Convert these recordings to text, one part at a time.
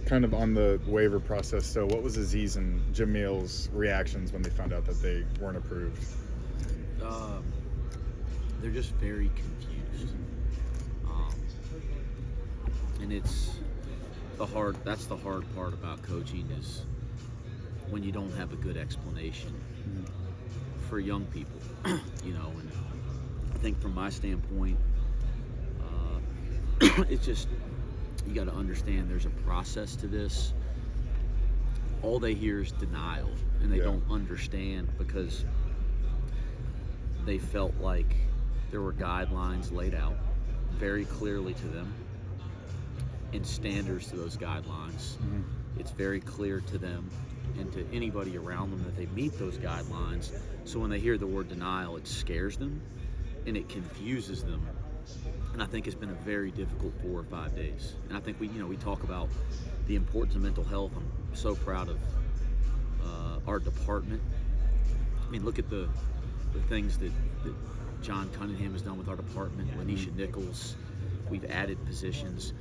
kind of on the waiver process, so what was Aziz and Jamil's reactions when they found out that they weren't approved? They're just very confused. And that's the hard part about coaching, is when you don't have a good explanation for young people. And I think from my standpoint, it's just, you got to understand there's a process to this. All they hear is denial, and they don't understand, because they felt like there were guidelines laid out very clearly to them and standards to those guidelines. It's very clear to them and to anybody around them that they meet those guidelines. So when they hear the word denial, it scares them and it confuses them. And I think it's been a very difficult 4 or 5 days. And I think we talk about the importance of mental health. I'm so proud of our department. I mean, look at the things that John Cunningham has done with our department, Lanisha Nichols. We've added positions.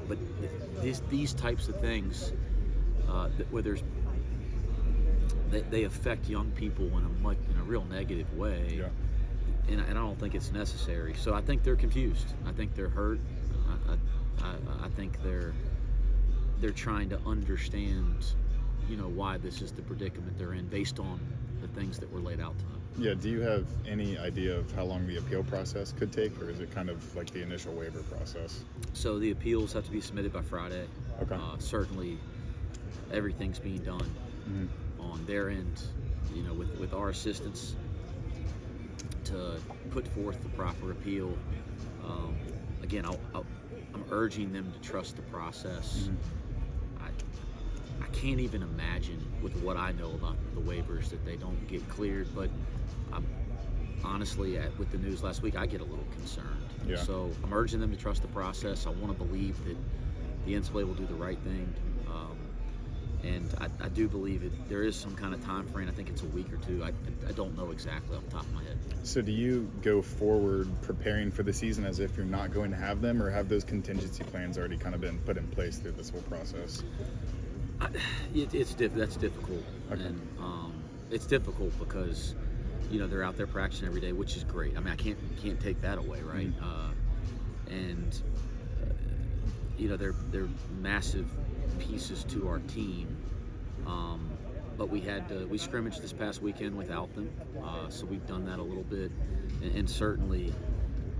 But these types of things, where they affect young people in a real negative way. Yeah. And I don't think it's necessary. So I think they're confused. I think they're hurt. I think they're trying to understand, why this is the predicament they're in based on the things that were laid out to them. Yeah, do you have any idea of how long the appeal process could take, or is it kind of like the initial waiver process? So the appeals have to be submitted by Friday. Okay. Certainly everything's being done on their end, with our assistance to put forth the proper appeal. Again, I'm urging them to trust the process. I can't even imagine, with what I know about the waivers, that they don't get cleared. But honestly, with the news last week, I get a little concerned. Yeah. So I'm urging them to trust the process. I want to believe that the NCAA will do the right thing. And I do believe there is some kind of time frame. I think it's a week or two. I don't know exactly off the top of my head. So do you go forward preparing for the season as if you're not going to have them, or have those contingency plans already kind of been put in place through this whole process? That's difficult. Okay. And it's difficult because they're out there practicing every day, which is great. I mean, I can't take that away, right? They're massive pieces to our team. But we scrimmaged this past weekend without them, so we've done that a little bit, and certainly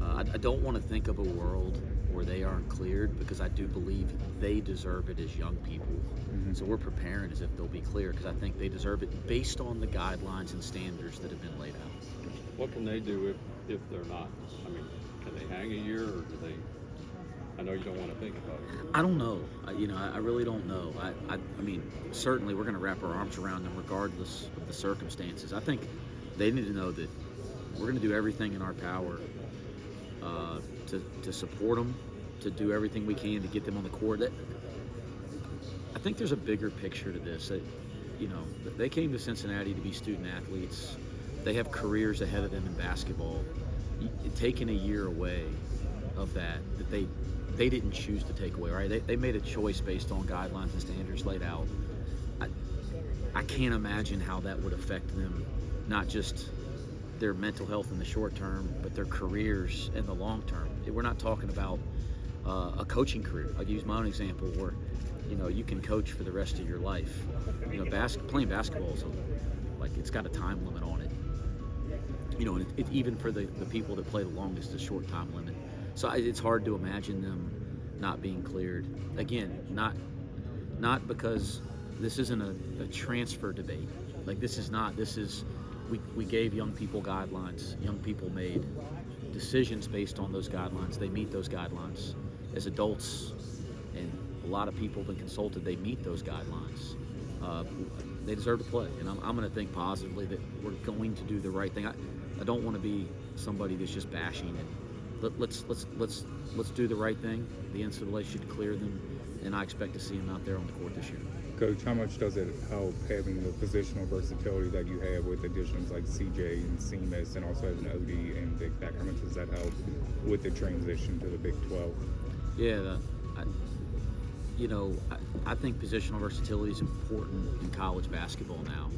I don't want to think of a world where they aren't cleared, because I do believe they deserve it as young people. So we're preparing as if they'll be clear, because I think they deserve it based on the guidelines and standards that have been laid out. What can they do if they're not? I mean, can they hang a year, or do they? I know you don't want to think about it. I don't know. I really don't know. I mean, certainly we're going to wrap our arms around them regardless of the circumstances. I think they need to know that we're going to do everything in our power to support them, to do everything we can to get them on the court. I think there's a bigger picture to this. That, they came to Cincinnati to be student athletes. They have careers ahead of them in basketball. Taking a year away of that they didn't choose to take away, right? They made a choice based on guidelines and standards laid out. I can't imagine how that would affect them, not just their mental health in the short term, but their careers in the long term. We're not talking about a coaching career. I'll use my own example where, you can coach for the rest of your life. Playing basketball is it's got a time limit on it. And even for the people that play the longest, a short time limit. So it's hard to imagine them not being cleared. Again, not because this isn't a transfer debate. We gave young people guidelines. Young people made decisions based on those guidelines. They meet those guidelines. As adults, and a lot of people have been consulted, they meet those guidelines. They deserve to play, and I'm going to think positively that we're going to do the right thing. I don't want to be somebody that's just bashing it. Let's do the right thing. The NCAA should clear them, and I expect to see them out there on the court this year. Coach, how much does it help having the positional versatility that you have with additions like CJ and CMS, and also having OD and Big Back? How much does that help with the transition to the Big 12? Yeah, I think positional versatility is important in college basketball now.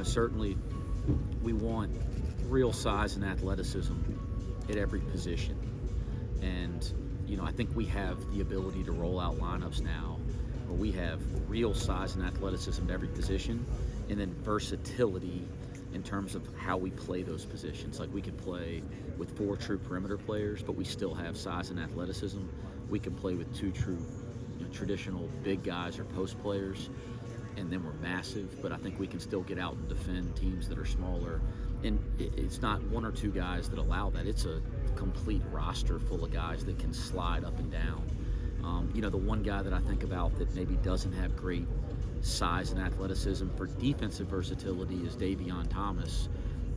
Certainly we want real size and athleticism at every position. And, I think we have the ability to roll out lineups now where we have real size and athleticism at every position, and then versatility in terms of how we play those positions. Like we can play with 4 true perimeter players, but we still have size and athleticism. We can play with 2 true traditional big guys or post players, and then we're massive, but I think we can still get out and defend teams that are smaller. And it's not 1 or 2 guys that allow that. It's a complete roster full of guys that can slide up and down. The one guy that I think about that maybe doesn't have great size and athleticism for defensive versatility is Davion Thomas,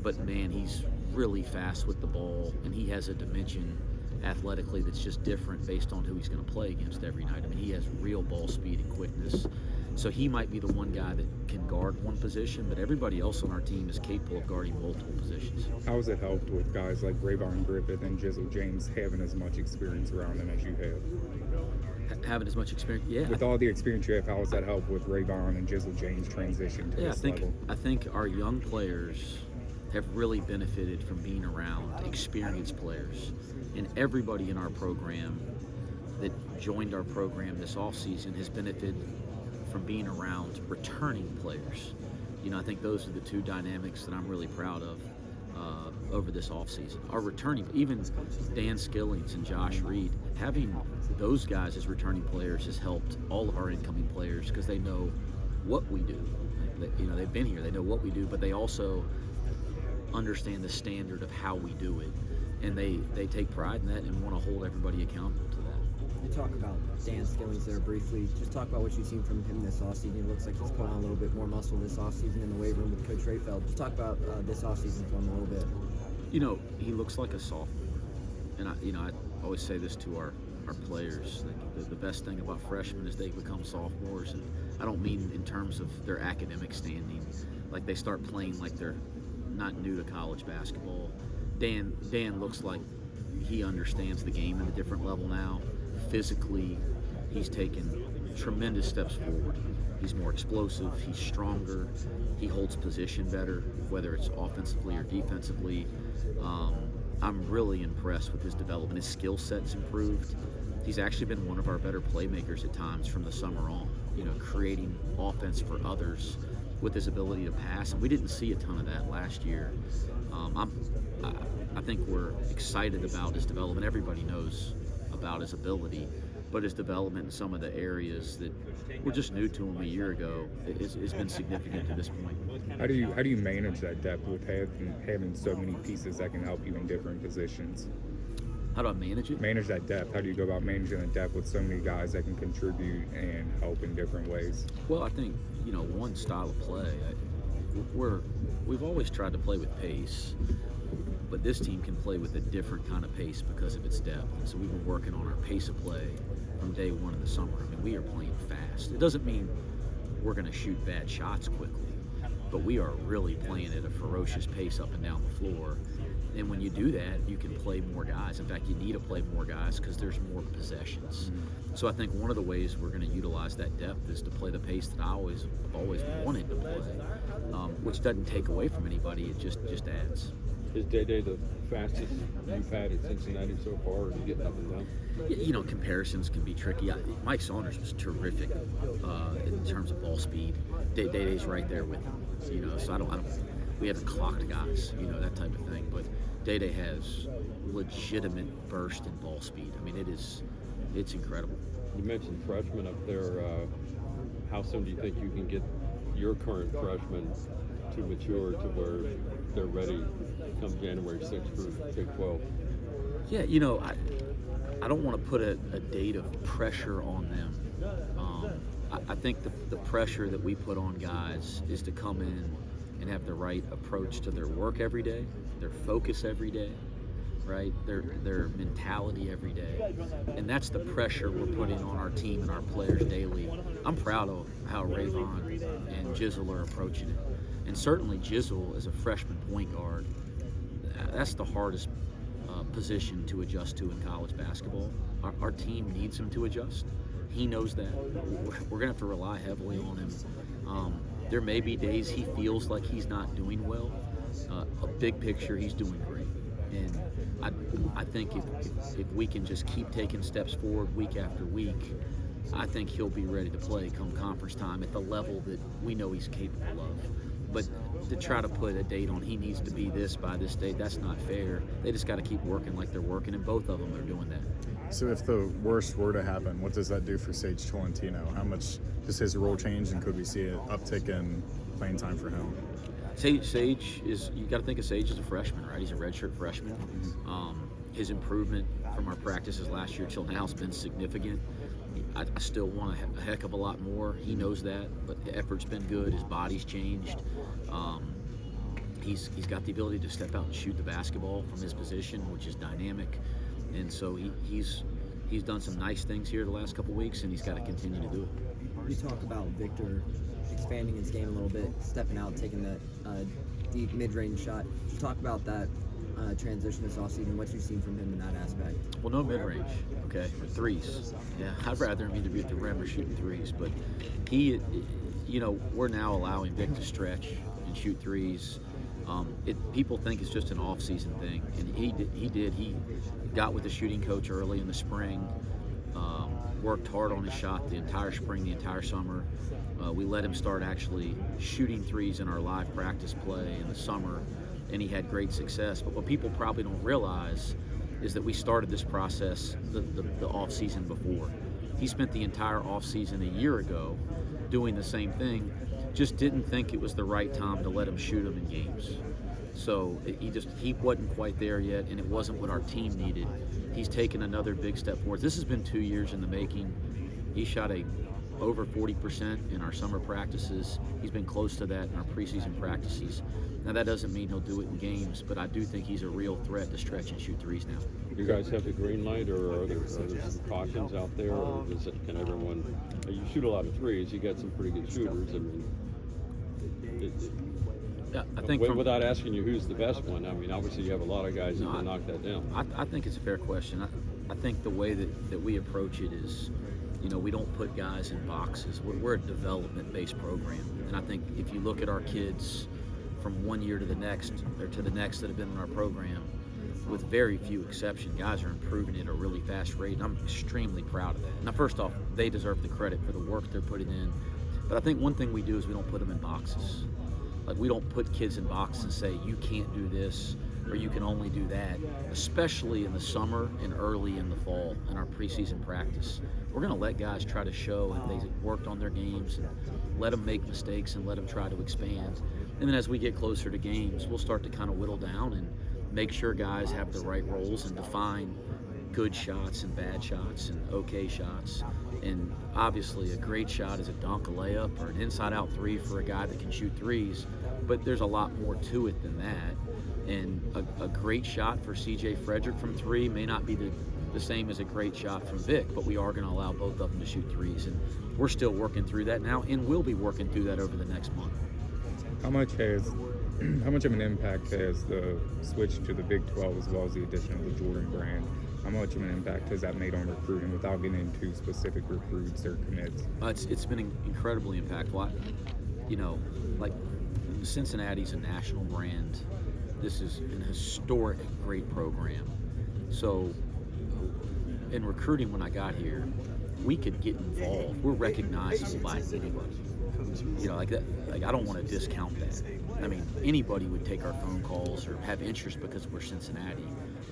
but man, he's really fast with the ball, and he has a dimension athletically that's just different based on who he's going to play against every night. I mean, he has real ball speed and quickness. So he might be the one guy that can guard one position, but everybody else on our team is capable of guarding multiple positions. How has it helped with guys like Rayvon Griffith and Jizzel James having as much experience around them as you have? Having as much experience, yeah. With all the experience you have, how has that helped with Rayvon and Jizzle James transition to this level? I think our young players have really benefited from being around experienced players. And everybody in our program that joined our program this offseason has benefited from being around returning players. I think those are the 2 dynamics that I'm really proud of over this offseason. Our returning, even Dan Skillings and Josh Reed, having those guys as returning players has helped all of our incoming players because they know what we do. They've been here, they know what we do, but they also understand the standard of how we do it. And they take pride in that and want to hold everybody accountable to that. You talk about Dan Skillings there briefly. Just talk about what you've seen from him this offseason. It looks like he's put on a little bit more muscle this offseason in the weight room with Coach Rayfeld. Just talk about this offseason for him a little bit. He looks like a sophomore. And I always say this to our players. The best thing about freshmen is they become sophomores. And I don't mean in terms of their academic standing. Like they start playing like they're not new to college basketball. Dan looks like he understands the game at a different level now. Physically, he's taken tremendous steps forward. He's more explosive, he's stronger, he holds position better, whether it's offensively or defensively. I'm really impressed with his development. His skill set's improved. He's actually been one of our better playmakers at times from the summer on, creating offense for others with his ability to pass. And we didn't see a ton of that last year. I think we're excited about his development. Everybody knows about his ability, but his development in some of the areas that were just new to him a year ago has been significant to this point. How do you manage that depth with having so many pieces that can help you in different positions? How do I manage it? Manage that depth. How do you go about managing the depth with so many guys that can contribute and help in different ways? Well, I think one style of play. We've always tried to play with pace, but this team can play with a different kind of pace because of its depth. And so we've been working on our pace of play from day one of the summer. I mean, we are playing fast. It doesn't mean we're going to shoot bad shots quickly, but we are really playing at a ferocious pace up and down the floor. And when you do that, you can play more guys. In fact, you need to play more guys because there's more possessions. So I think one of the ways we're going to utilize that depth is to play the pace that I've always wanted to play, which doesn't take away from anybody. It just adds. Is Day-Day the fastest you've had at Cincinnati so far, or you get up and down? Comparisons can be tricky. Mike Saunders was terrific in terms of ball speed. Day-Day's right there with him. So we haven't clocked guys, that type of thing. But Day-Day has legitimate burst in ball speed. I mean, it's incredible. You mentioned freshmen up there. How soon do you think you can get your current freshmen to mature to where they're ready come January 6th for Big 12? Yeah, I don't want to put a date of pressure on them. I think the pressure that we put on guys is to come in and have the right approach to their work every day, their focus every day, right? Their mentality every day. And that's the pressure we're putting on our team and our players daily. I'm proud of how Rayvon and Jizzel are approaching it. And certainly Jizzel as a freshman point guard, that's the hardest position to adjust to in college basketball. Our team needs him to adjust. He knows that. We're going to have to rely heavily on him. There may be days he feels like he's not doing well. A big picture, he's doing great. And I think if we can just keep taking steps forward week after week, I think he'll be ready to play come conference time at the level that we know he's capable of. But to try to put a date on he needs to be this by this date, that's not fair. They just got to keep working like they're working, and both of them are doing that. So if the worst were to happen, what does that do for Sage Tolentino? How much does his role change, and could we see an uptick in playing time for him? Sage is, you got to think of Sage as a freshman, right? He's a redshirt freshman. His improvement from our practices last year till now has been significant. I still want a heck of a lot more. He knows that, but the effort's been good. His body's changed. He's got the ability to step out and shoot the basketball from his position, which is dynamic. And so he's done some nice things here the last couple weeks, and he's got to continue to do it. You talk about Victor expanding his game a little bit, stepping out, taking that deep mid-range shot. You talk about that transition this offseason, what you've seen from him in that aspect. Well, no mid-range, okay, or threes. Yeah, I'd rather him either be at the rim or shooting threes. But he, we're now allowing Vic to stretch and shoot threes. People think it's just an off-season thing, and he got with the shooting coach early in the spring, worked hard on his shot the entire spring, the entire summer. We let him start actually shooting threes in our live practice play in the summer, and he had great success. But what people probably don't realize is that we started this process the off-season before. He spent the entire off-season a year ago doing the same thing, just didn't think it was the right time to let him shoot them in games. So he wasn't quite there yet, and it wasn't what our team needed. He's taken another big step forward. This has been 2 years in the making. He shot over 40% in our summer practices. He's been close to that in our preseason practices. Now that doesn't mean he'll do it in games, but I do think he's a real threat to stretch and shoot threes now. You guys have the green light, or are there some cautions out there, or can everyone? You shoot a lot of threes. You got some pretty good shooters. I mean, Yeah, I think without asking you who's the best one, I mean, obviously you have a lot of guys that can knock that down. I think it's a fair question. I think the way that we approach it is, we don't put guys in boxes. We're a development-based program, and I think if you look at our kids from one year to the next, or to the next that have been in our program, with very few exceptions, guys are improving at a really fast rate, and I'm extremely proud of that. Now, first off, they deserve the credit for the work they're putting in, but I think one thing we do is we don't put them in boxes. Like, we don't put kids in boxes and say, you can't do this, or you can only do that, especially in the summer and early in the fall in our preseason practice. We're going to let guys try to show if they worked on their games, and let them make mistakes and let them try to expand. And then as we get closer to games, we'll start to kind of whittle down and make sure guys have the right roles and define good shots and bad shots and okay shots. And obviously a great shot is a dunk, a layup, or an inside-out three for a guy that can shoot threes. But there's a lot more to it than that. And a great shot for C.J. Frederick from three may not be the same as a great shot from Vic, but we are going to allow both of them to shoot threes. And we're still working through that now, and we'll be working through that over the next month. How much of an impact has the switch to the Big 12 as well as the addition of the Jordan brand? How much of an impact has that made on recruiting without getting into specific recruits or commits? It's been incredibly impactful. Like Cincinnati's a national brand. This is an historic, great program. So in recruiting when I got here, we could get involved. We're recognizable by anybody. Like that. Like, I don't want to discount that. I mean, anybody would take our phone calls or have interest because we're Cincinnati.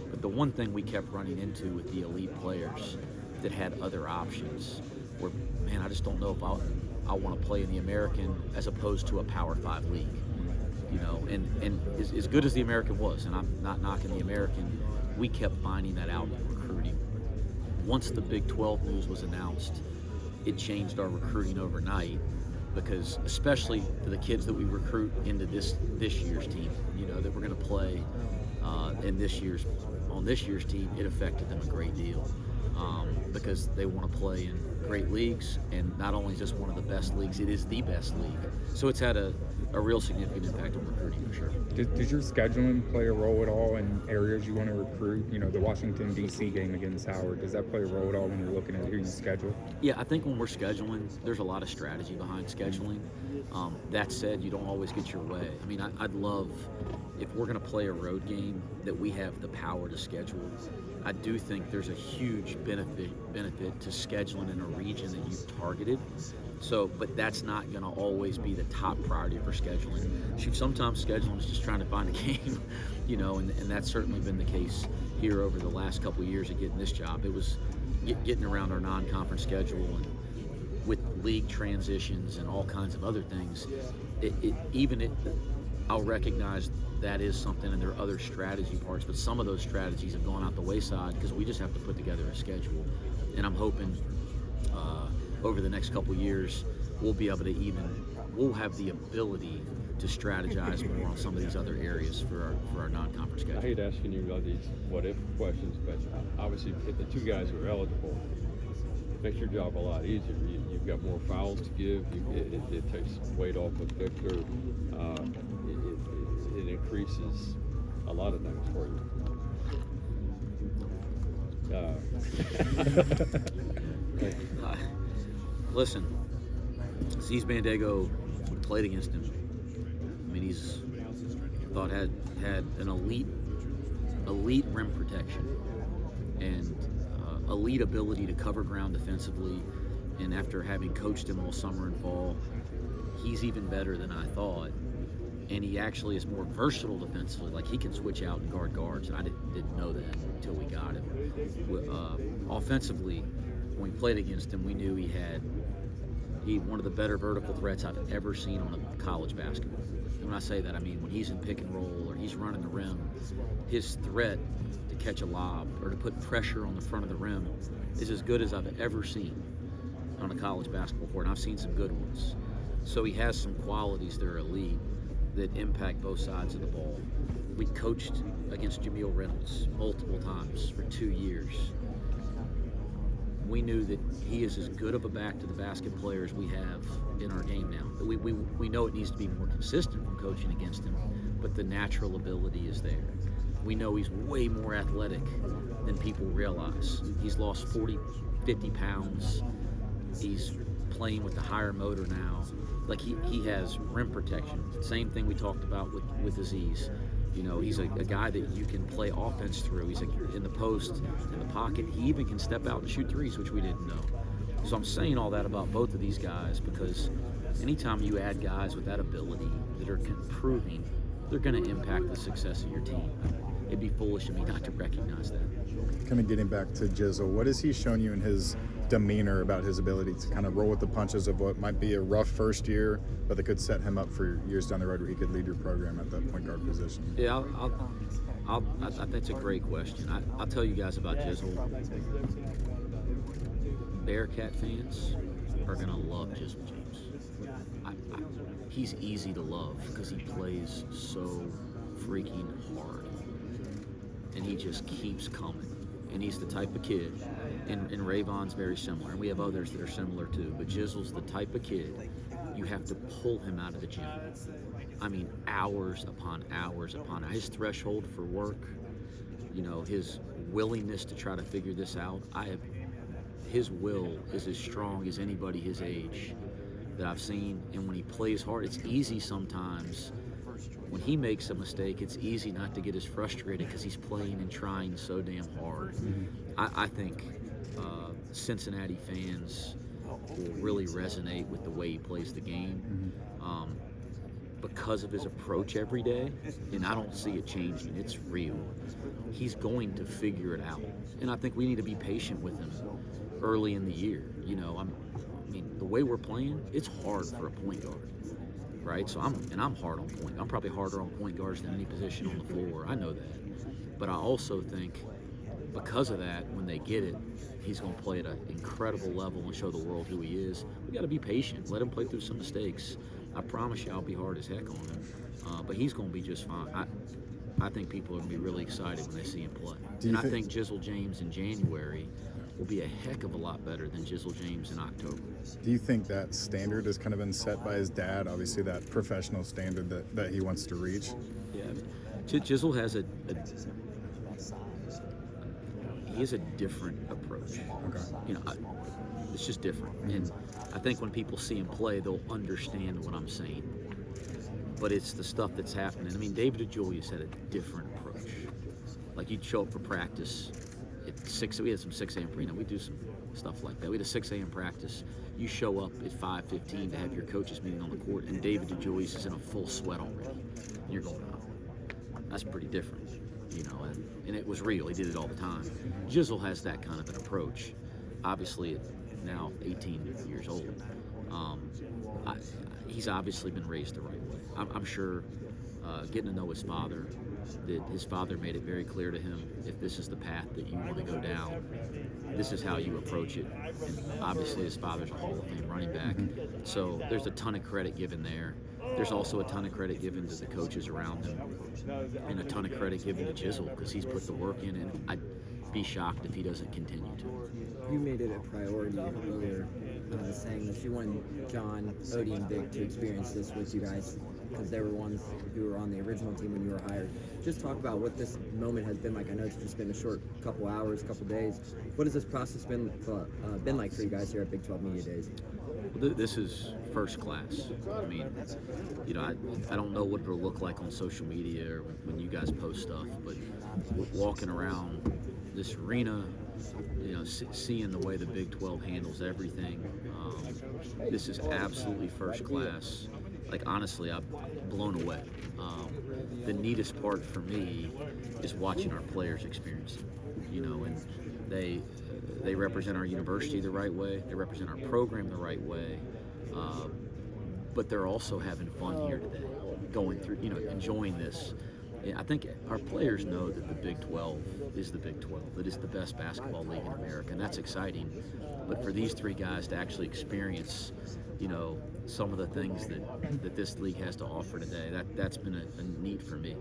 But the one thing we kept running into with the elite players that had other options were, man, I just don't know if I want to play in the American as opposed to a Power 5 league. And as good as the American was, and I'm not knocking the American, we kept finding that out in recruiting. Once the Big 12 rules was announced, it changed our recruiting overnight, because especially for the kids that we recruit into this year's team, that we're going to play on this year's team, it affected them a great deal, because they want to play in great leagues, and not only is this one of the best leagues, it is the best league. So it's had a a real significant impact on recruiting for sure. Does your scheduling play a role at all in areas you want to recruit? You know, the Washington, D.C. game against Howard, does that play a role at all when you're looking at who you schedule? Yeah, I think when we're scheduling, there's a lot of strategy behind scheduling. That said, you don't always get your way. I mean, I'd love, if we're going to play a road game, that we have the power to schedule. I do think there's a huge benefit to scheduling in a region that you've targeted. So, but that's not going to always be the top priority for scheduling. Shoot, sometimes scheduling is just trying to find a game, you know, and that's certainly been the case here over the last couple of years of getting this job. It was getting around our non-conference schedule, and with league transitions and all kinds of other things, I'll recognize that is something, and there are other strategy parts, but some of those strategies have gone out the wayside because we just have to put together a schedule. And I'm hoping over the next couple years we'll be able to we'll have the ability to strategize more on some of these other areas for our non-conference schedule. I hate asking you all these what-if questions, but obviously if the two guys are eligible, it makes your job a lot easier. You've got more fouls to give. It takes weight off of Victor. It increases a lot of things for you. Listen, Aziz Bandego, we played against him. I mean, he's had an elite rim protection and elite ability to cover ground defensively. And after having coached him all summer and fall, he's even better than I thought. And he actually is more versatile defensively. Like, he can switch out and guard guards, and I didn't know that until we got him. Offensively, when we played against him, we knew he had one of the better vertical threats I've ever seen on a college basketball. And when I say that, I mean when he's in pick and roll or he's running the rim, his threat to catch a lob or to put pressure on the front of the rim is as good as I've ever seen on a college basketball court, and I've seen some good ones. So he has some qualities that are elite that impact both sides of the ball. We coached against Jameel Reynolds multiple times for 2 years. We knew that he is as good of a back-to-the-basket player as we have in our game now. We know it needs to be more consistent from coaching against him, but the natural ability is there. We know he's way more athletic than people realize. He's lost 40, 50 pounds. He's playing with the higher motor now. Like, he has rim protection. Same thing we talked about with Aziz. You know, he's a guy that you can play offense through. He's in the post, in the pocket. He even can step out and shoot threes, which we didn't know. So I'm saying all that about both of these guys because anytime you add guys with that ability that are improving, they're going to impact the success of your team. It'd be foolish of me not to recognize that. Kind of getting back to Jizzel, what has he shown you in his demeanor about his ability to kind of roll with the punches of what might be a rough first year, but that could set him up for years down the road where he could lead your program at that point guard position? Yeah, that's a great question. I'll tell you guys about Jizzel. Bearcat fans are going to love Jizzel James. He's easy to love because he plays so freaking hard. And he just keeps coming. And he's the type of kid, and Rayvon's very similar, and we have others that are similar too, but Jizzle's the type of kid you have to pull him out of the gym. I mean, hours upon hours upon hours. His threshold for work, you know, his willingness to try to figure this out, his will is as strong as anybody his age that I've seen, and when he plays hard, it's easy sometimes. When he makes a mistake, it's easy not to get as frustrated because he's playing and trying so damn hard. I think Cincinnati fans will really resonate with the way he plays the game because of his approach every day, and I don't see it changing. It's real. He's going to figure it out, and I think we need to be patient with him early in the year. You know, I mean, the way we're playing, it's hard for a point guard. Right, so I'm hard on point. I'm probably harder on point guards than any position on the floor. I know that, but I also think because of that, when they get it, he's going to play at an incredible level and show the world who he is. We got to be patient. Let him play through some mistakes. I promise you, I'll be hard as heck on him, but he's going to be just fine. I think people are going to be really excited when they see him play. I think Jizzel James in January will be a heck of a lot better than Jizzel James in October. Do you think that standard has kind of been set by his dad? Obviously, that professional standard that he wants to reach. Yeah, I mean, Jizzel has he has a different approach. Okay. You know, it's just different. And I think when people see him play, they'll understand what I'm saying. But it's the stuff that's happening. I mean, David DeJulius had a different approach. Like, you'd show up for practice at 6. We had some 6 a.m. We do some stuff like that. We had a 6 a.m. practice. You show up at 5:15 to have your coaches meeting on the court, and David DeJulius is in a full sweat already. And you're going, oh, that's pretty different, you know. And it was real. He did it all the time. Jizzel has that kind of an approach. Obviously, at now 18 years old, he's obviously been raised the right way. I'm sure getting to know his father, that his father made it very clear to him, if this is the path that you want to go down, this is how you approach it. And obviously his father's a Hall of Fame running back, so there's a ton of credit given there. There's also a ton of credit given to the coaches around him, and a ton of credit given to Jizzel, because he's put the work in, and I'd be shocked if he doesn't continue to. You made it a priority earlier, saying that you wanted John, Odie, and Vic to experience this with you guys, because they were ones who were on the original team when you were hired. Just talk about what this moment has been like. I know it's just been a short couple hours, couple days. What has this process been like for you guys here at Big 12 Media Days? Well, this is first class. I mean, you know, I don't know what it'll look like on social media or when you guys post stuff, but walking around this arena, you know, seeing the way the Big 12 handles everything, this is absolutely first class. Like, honestly, I'm blown away. The neatest part for me is watching our players experience it, you know, and they represent our university the right way, they represent our program the right way, but they're also having fun here today, going through, you know, enjoying this. I think our players know that the Big 12 is the Big 12. It is the best basketball league in America, and that's exciting. But for these 3 guys to actually experience, you know, some of the things that this league has to offer today, that's been a need for me.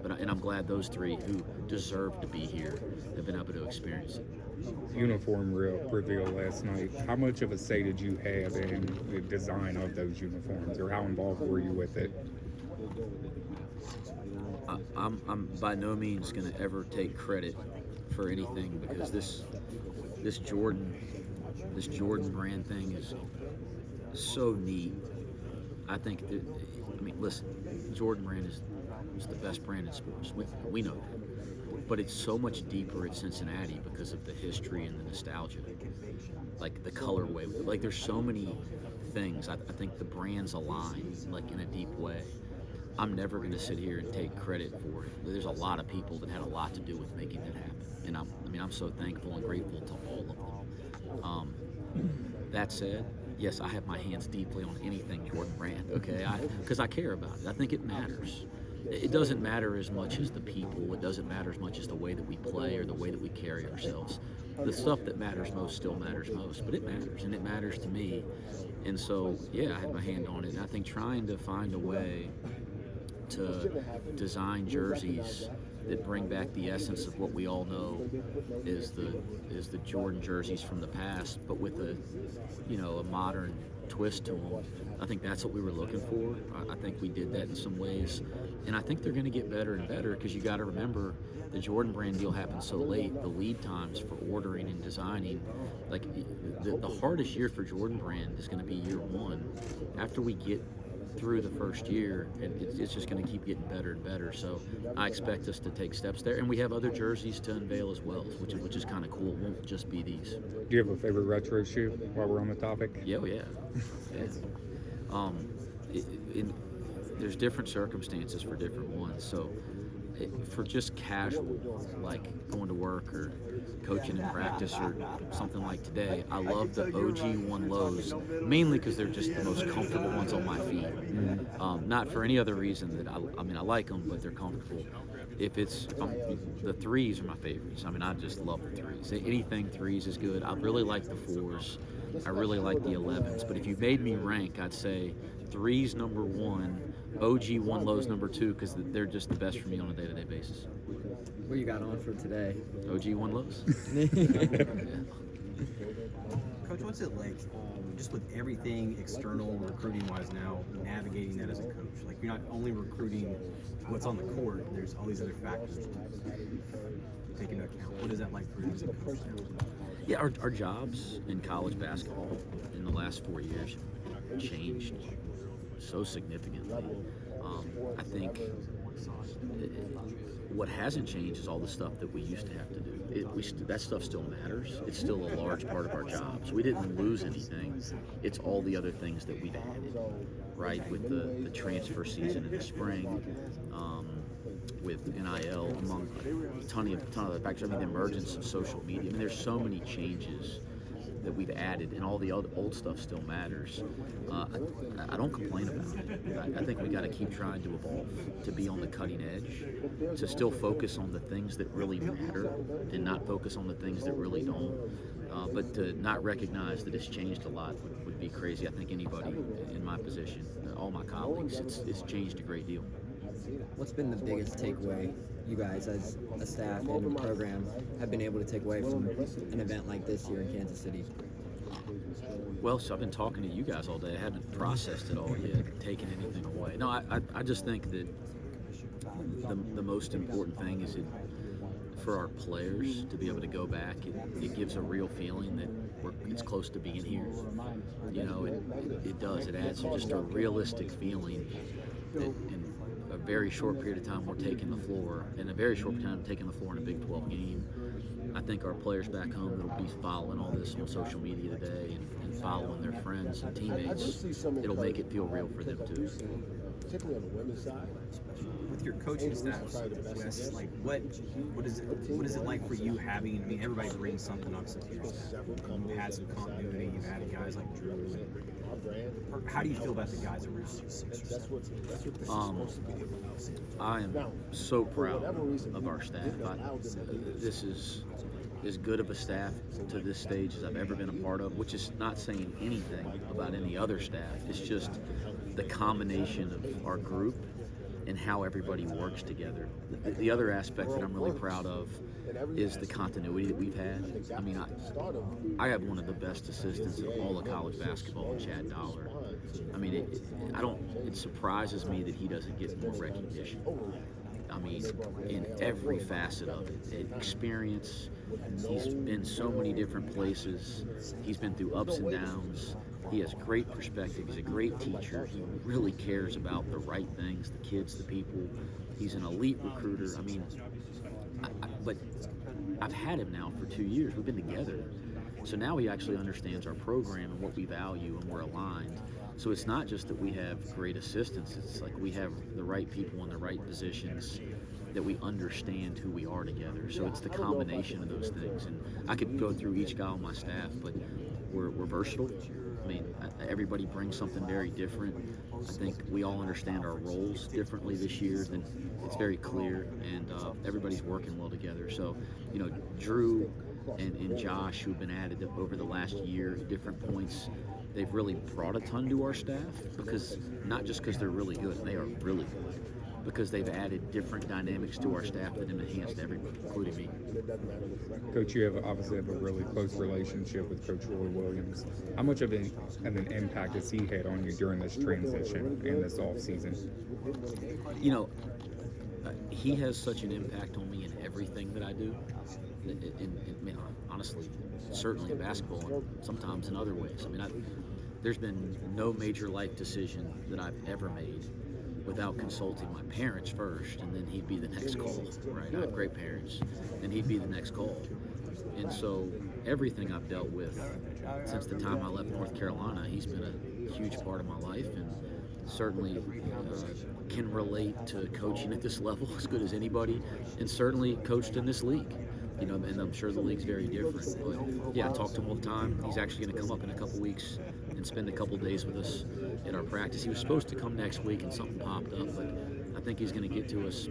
And I'm glad those 3 who deserve to be here have been able to experience it. Uniform reveal last night. How much of a say did you have in the design of those uniforms, or how involved were you with it? I'm by no means going to ever take credit for anything, because this Jordan brand thing is so neat. I think that, I mean, listen, Jordan brand is the best brand in sports. We know that. But it's so much deeper at Cincinnati because of the history and the nostalgia. Like the colorway, like there's so many things. I think the brands align like in a deep way. I'm never going to sit here and take credit for it. There's a lot of people that had a lot to do with making that happen, and I'm so thankful and grateful to all of them. That said, yes, I have my hands deeply on anything Jordan brand. Okay, because I care about it. I think it matters. It doesn't matter as much as the people. It doesn't matter as much as the way that we play or the way that we carry ourselves. The stuff that matters most still matters most, but it matters, and it matters to me. And so, yeah, I had my hand on it, and I think trying to find a way to design jerseys that bring back the essence of what we all know is the Jordan jerseys from the past, but with a modern twist to them. I think that's what we were looking for. I think we did that in some ways, and I think they're going to get better and better, because you got to remember the Jordan brand deal happened so late. The lead times for ordering and designing, like the hardest year for Jordan brand is going to be year 1. After we get through the first year, and it's just going to keep getting better and better. So I expect us to take steps there, and we have other jerseys to unveil as well, which is kind of cool. It won't just be these. Do you have a favorite retro shoe while we're on the topic? Yeah. There's different circumstances for different ones. So for just casual, like going to work or coaching in practice or something like today, I love the OG 1 lows, mainly because they're just the most comfortable ones on my feet. Not for any other reason that I like them, but they're comfortable. If it's the 3s are my favorites. I just love the 3s. Anything 3s is good. I really like the 4s. I really like the 11s. But if you made me rank, I'd say 3s number 1, OG 1 lows number 2, because they're just the best for me on a day-to-day basis. What you got on for today? OG 1 lows. Yeah. Coach, what's it like, just with everything external recruiting-wise now, navigating that as a coach? Like, you're not only recruiting what's on the court, there's all these other factors to take into account. What is that like for you as a coach now? Yeah, our jobs in college basketball in the last 4 years have changed so significantly. I think what hasn't changed is all the stuff that we used to have to do. That stuff still matters. It's still a large part of our jobs. We didn't lose anything. It's all the other things that we've added, right? With the transfer season in the spring, with NIL, among a ton of other factors. I mean, the emergence of social media. I mean, there's so many changes that we've added, and all the other old stuff still matters. I don't complain about it. I think we got to keep trying to evolve, to be on the cutting edge, to still focus on the things that really matter, and not focus on the things that really don't. But to not recognize that it's changed a lot would be crazy. I think anybody in my position, all my colleagues, it's changed a great deal. What's been the biggest takeaway you guys as a staff and program have been able to take away from an event like this here in Kansas City? Well, so I've been talking to you guys all day. I haven't processed it all yet, taken anything away. No, I just think that the most important thing is for our players to be able to go back. It gives a real feeling that it's close to being here. You know, it does. It adds just a realistic feeling that in a very short period of time we're taking the floor, in a very short time taking the floor in a Big 12 game. I think our players back home that'll be following all this on social media today and following their friends and teammates, it'll make it feel real for them too. Particularly on the women's side. With your coaching staff, Wes, like what is it like for you having? I mean, everybody brings something obviously to your staff. You've had some continuity. You've had guys like Drew. How do you feel about the guys around you? I am so proud of our staff. This is as good of a staff to this stage as I've ever been a part of, which is not saying anything about any other staff. It's just the combination of our group and how everybody works together. The other aspect that I'm really proud of is the continuity that we've had. I mean, I have one of the best assistants in all of college basketball, Chad Dollar. I mean, it surprises me that he doesn't get more recognition. I mean, in every facet of it. Experience, he's been so many different places. He's been through ups and downs. He has great perspective. He's a great teacher. He really cares about the right things, the kids, the people. He's an elite recruiter. I mean, but I've had him now for 2 years. We've been together. So now he actually understands our program and what we value, and we're aligned. So it's not just that we have great assistants. It's like we have the right people in the right positions, that we understand who we are together. So it's the combination of those things. And I could go through each guy on my staff, but we're versatile. I mean, everybody brings something very different. I think we all understand our roles differently this year. Than it's very clear, and everybody's working well together. So, you know, Drew and Josh, who've been added over the last year at different points, they've really brought a ton to our staff, because not just because they're really good, they are really good, because they've added different dynamics to our staff that have enhanced everybody, including me. Coach, you obviously have a really close relationship with Coach Roy Williams. How much of an impact has he had on you during this transition and this off season? You know, he has such an impact on me in everything that I do. Honestly, certainly in basketball, and sometimes in other ways. I mean, there's been no major life decision that I've ever made without consulting my parents first, and then he'd be the next call, right? I have great parents, and he'd be the next call. And so everything I've dealt with since the time I left North Carolina, he's been a huge part of my life, and certainly can relate to coaching at this level as good as anybody, and certainly coached in this league. You know, and I'm sure the league's very different. But yeah, I talk to him all the time. He's actually going to come up in a couple weeks and spend a couple days with us at our practice. He was supposed to come next week, and something popped up, but I think he's going to get to us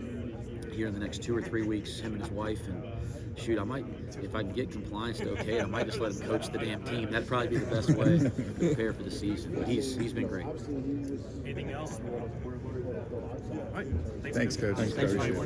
here in the next 2 or 3 weeks, him and his wife. And shoot, I might, if I can get compliance to okay, I might just let him coach the damn team. That'd probably be the best way to prepare for the season. But he's been great. Anything else? All right. Thanks, Coach. Thanks, Coach.